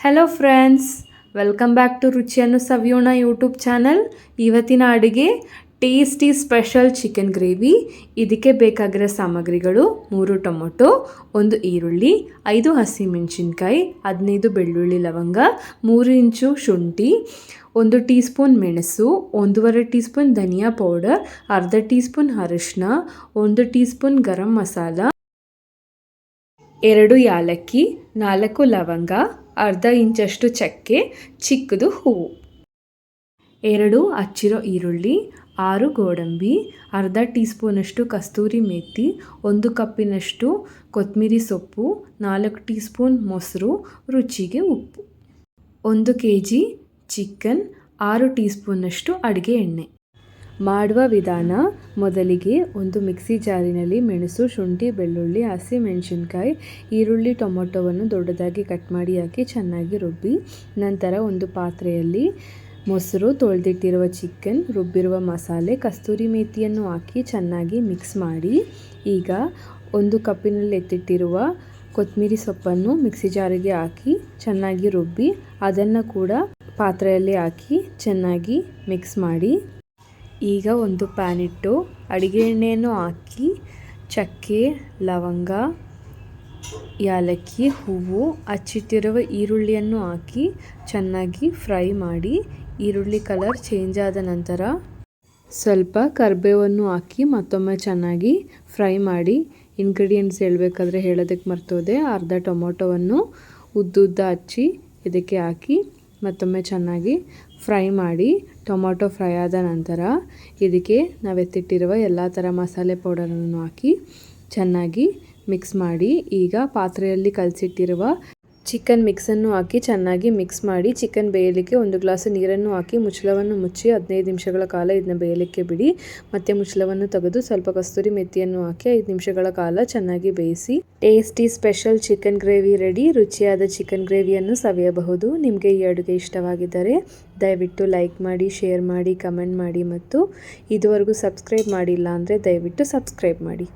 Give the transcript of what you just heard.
Hello friends, welcome back to ರುಚಿಯನ್ನು ಸವಿಯೋಣ YouTube channel. ಇವತ್ತಿನ ಅಡುಗೆ ಟೇಸ್ಟಿ ಸ್ಪೆಷಲ್ ಚಿಕನ್ ಗ್ರೇವಿ. ಇದಕ್ಕೆ ಬೇಕಾಗಿರೋ ಸಾಮಗ್ರಿಗಳು: 3 ಟೊಮೊಟೊ, 1 ಈರುಳ್ಳಿ, 5 ಹಸಿಮೆಣಸಿನ್ಕಾಯಿ, 15 ಬೆಳ್ಳುಳ್ಳಿ ಲವಂಗ, 3 ಇಂಚು ಶುಂಠಿ, 1 ಟೀ ಸ್ಪೂನ್ ಮೆಣಸು, 1.5 ಟೀ ಸ್ಪೂನ್ ಧನಿಯಾ ಪೌಡರ್, ಅರ್ಧ ಟೀ ಸ್ಪೂನ್ ಅರಿಶಿನ, 1 ಟೀ ಸ್ಪೂನ್ ಗರಂ ಮಸಾಲ, 2 ಯಾಲಕ್ಕಿ, 4 ಲವಂಗ, ಅರ್ಧ ಇಂಚಷ್ಟು ಚಕ್ಕೆ, ಚಿಕ್ಕದು ಹೂವು, 2 ಹಚ್ಚಿರೋ ಈರುಳ್ಳಿ, 6 ಗೋಡಂಬಿ, ಅರ್ಧ ಟೀ ಸ್ಪೂನಷ್ಟು ಕಸ್ತೂರಿ ಮೇಥಿ, 1 ಕಪ್ಪಿನಷ್ಟು ಕೊತ್ತಂಬರಿ ಸೊಪ್ಪು, 4 ಟೀ ಸ್ಪೂನ್ ಮೊಸರು, ರುಚಿಗೆ ಉಪ್ಪು, 1 kg ಚಿಕನ್, 6 ಟೀ ಸ್ಪೂನಷ್ಟು ಅಡುಗೆ ಎಣ್ಣೆ. ಮಾಡುವ ವಿಧಾನ: ಮೊದಲಿಗೆ ಒಂದು ಮಿಕ್ಸಿ ಜಾರಿನಲ್ಲಿ ಮೆಣಸು, ಶುಂಠಿ, ಬೆಳ್ಳುಳ್ಳಿ, ಹಸಿಮೆಣಸಿನ್ಕಾಯಿ, ಈರುಳ್ಳಿ, ಟೊಮೊಟೊವನ್ನು ದೊಡ್ಡದಾಗಿ ಕಟ್ ಮಾಡಿ ಹಾಕಿ ಚೆನ್ನಾಗಿ ರುಬ್ಬಿ, ನಂತರ ಒಂದು ಪಾತ್ರೆಯಲ್ಲಿ ಮೊಸರು, ತೊಳೆದಿಟ್ಟಿರುವ ಚಿಕನ್, ರುಬ್ಬಿರುವ ಮಸಾಲೆ, ಕಸ್ತೂರಿ ಮೇಥಿಯನ್ನು ಹಾಕಿ ಚೆನ್ನಾಗಿ ಮಿಕ್ಸ್ ಮಾಡಿ, ಈಗ 1 ಕಪ್ಪಿನಲ್ಲಿ ಎತ್ತಿಟ್ಟಿರುವ ಕೊತ್ತಂಬರಿ ಸೊಪ್ಪನ್ನು ಮಿಕ್ಸಿ ಜಾರಿಗೆ ಹಾಕಿ ಚೆನ್ನಾಗಿ ರುಬ್ಬಿ ಅದನ್ನು ಕೂಡ ಪಾತ್ರೆಯಲ್ಲಿ ಹಾಕಿ ಚೆನ್ನಾಗಿ ಮಿಕ್ಸ್ ಮಾಡಿ, ಈಗ ಒಂದು ಪ್ಯಾನ್ ಇಟ್ಟು ಅಡುಗೆ ಎಣ್ಣೆಯನ್ನು ಹಾಕಿ ಚಕ್ಕೆ, ಲವಂಗ, ಯಾಲಕ್ಕಿ, ಹೂವು, ಹಚ್ಚಿಟ್ಟಿರುವ ಈರುಳ್ಳಿಯನ್ನು ಹಾಕಿ ಚೆನ್ನಾಗಿ ಫ್ರೈ ಮಾಡಿ, ಈರುಳ್ಳಿ ಕಲರ್ ಚೇಂಜ್ ಆದ ನಂತರ ಸ್ವಲ್ಪ ಕರಿಬೇವನ್ನು ಹಾಕಿ ಮತ್ತೊಮ್ಮೆ ಚೆನ್ನಾಗಿ ಫ್ರೈ ಮಾಡಿ. ಇಂಗ್ರೀಡಿಯೆಂಟ್ಸ್ ಹೇಳಬೇಕಾದ್ರೆ ಹೇಳೋದಕ್ಕೆ ಮರ್ತೋದೆ, ಅರ್ಧ ಟೊಮೊಟೊವನ್ನು ಉದ್ದುದ್ದ ಹಚ್ಚಿ ಇದಕ್ಕೆ ಹಾಕಿ ಮತ್ತೊಮ್ಮೆ ಚೆನ್ನಾಗಿ ಫ್ರೈ ಮಾಡಿ. ಟೊಮೊಟೊ ಫ್ರೈ ಆದ ನಂತರ ಇದಕ್ಕೆ ನಾವು ಎತ್ತಿಟ್ಟಿರುವ ಎಲ್ಲ ಥರ ಮಸಾಲೆ ಪೌಡರನ್ನು ಹಾಕಿ ಚೆನ್ನಾಗಿ ಮಿಕ್ಸ್ ಮಾಡಿ, ಈಗ ಪಾತ್ರೆಯಲ್ಲಿ ಕಲಸಿಟ್ಟಿರುವ ಚಿಕನ್ ಮಿಕ್ಸನ್ನು ಹಾಕಿ ಚೆನ್ನಾಗಿ ಮಿಕ್ಸ್ ಮಾಡಿ, ಚಿಕನ್ ಬೇಯಲಿಕ್ಕೆ 1 ಗ್ಲಾಸ್ ನೀರನ್ನು ಹಾಕಿ ಮುಚ್ಚಳವನ್ನು ಮುಚ್ಚಿ 15 ನಿಮಿಷಗಳ ಕಾಲ ಇದನ್ನ ಬೇಯಲಿಕ್ಕೆ ಬಿಡಿ. ಮತ್ತೆ ಮುಚ್ಚಳವನ್ನು ತೆಗೆದು ಸ್ವಲ್ಪ ಕಸ್ತೂರಿ ಮೆಥಿಯನ್ನು ಹಾಕಿ 5 ನಿಮಿಷಗಳ ಕಾಲ ಚೆನ್ನಾಗಿ ಬೇಯಿಸಿ. Tasty special chicken gravy ready. ರುಚಿಯಾದ ಚಿಕನ್ ಗ್ರೇವಿಯನ್ನು ಸವಿಯಬಹುದು. ನಿಮಗೆ ಈ ಅಡುಗೆ ಇಷ್ಟವಾಗಿದ್ದರೆ ದಯವಿಟ್ಟು ಲೈಕ್ ಮಾಡಿ, ಶೇರ್ ಮಾಡಿ, ಕಮೆಂಟ್ ಮಾಡಿ ಮತ್ತು ಇದುವರೆಗೂ ಸಬ್ಸ್ಕ್ರೈಬ್ ಮಾಡಿಲ್ಲ ಅಂದರೆ ದಯವಿಟ್ಟು ಸಬ್ಸ್ಕ್ರೈಬ್ ಮಾಡಿ.